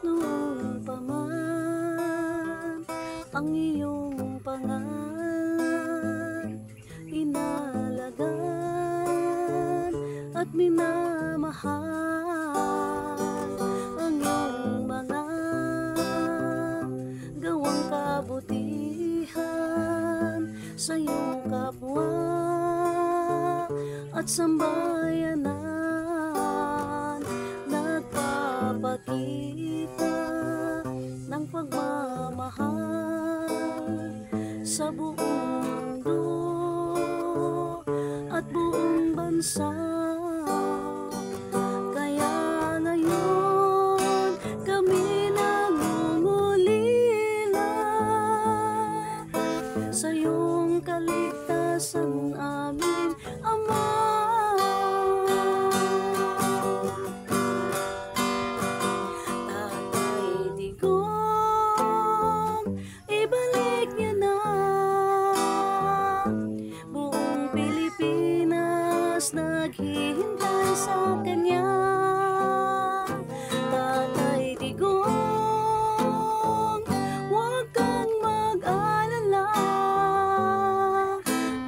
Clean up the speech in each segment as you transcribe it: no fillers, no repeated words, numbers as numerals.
Noon pa man ang iyong pangalan, inalagaan at minamahal ang iyong mga gawang kabutihan sa iyong kapwa at sambayanan. Nagpapakita ng pagmamahal sa buong mundo at buong bansa. Kaya ngayon kami nangungulila sa iyong kaligtasan amin, Ama. Tatay Digong, ibalik niyo na buong Pilipinas naghihintay sa Kanya. Tatay Digong, huwag kang mag-alala,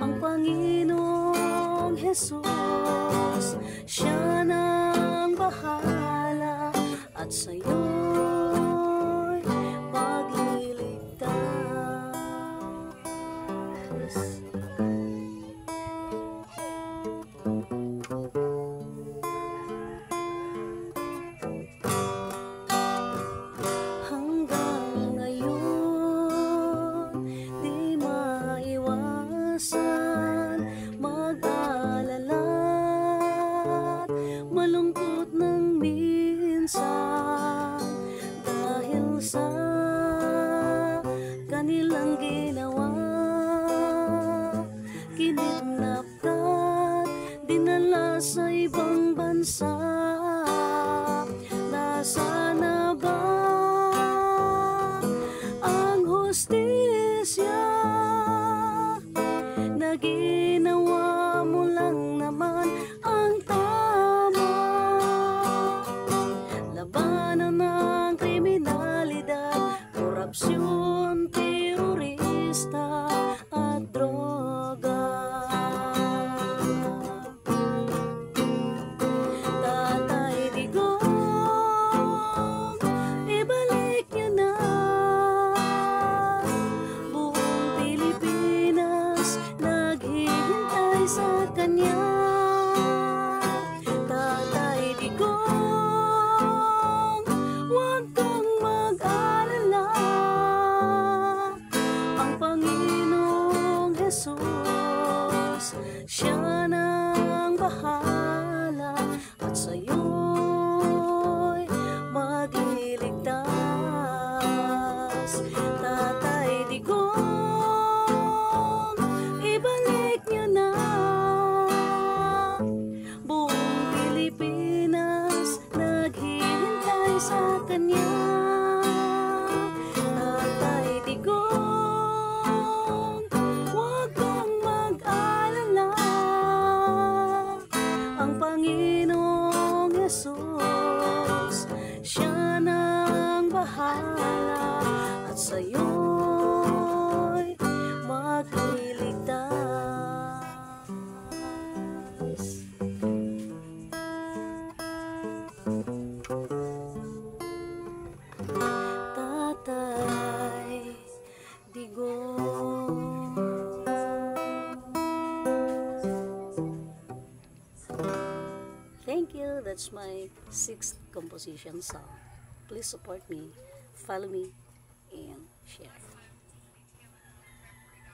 ang Panginoong Jesus, Siya nang bahala at sa'yo'y magliligtas. Hanggang ngayon, di maiwasan mag-alala at malungkot ng minsan dahil sa kanilang ginawa. Kinidnap ka, dinala sa ibang bansa. Nasaan na ba ang hustisya na ginawa mo lang naman ang tama? Labanan ng kriminalidad, korupsyon, terorista at droga. Tatay Digong, ibalik niyo na buong Pilipinas naghihintay sa Kanya. Tatay Digong, huwag kang mag-alala, ang Panginoong Jesus, Siya nang bahala at sa'yo'y magliligtas. Tatay Digong, ibalik niyo na buong Pilipinas naghihintay sa Kanya. Tatay Digong, huwag kang mag-alala, ang Panginoong Jesus, Siya nang bahala at sa'yo'y magliligtas. Tatay Digong. Thank you. That's my 6th composition song. Please support me, follow me, and share.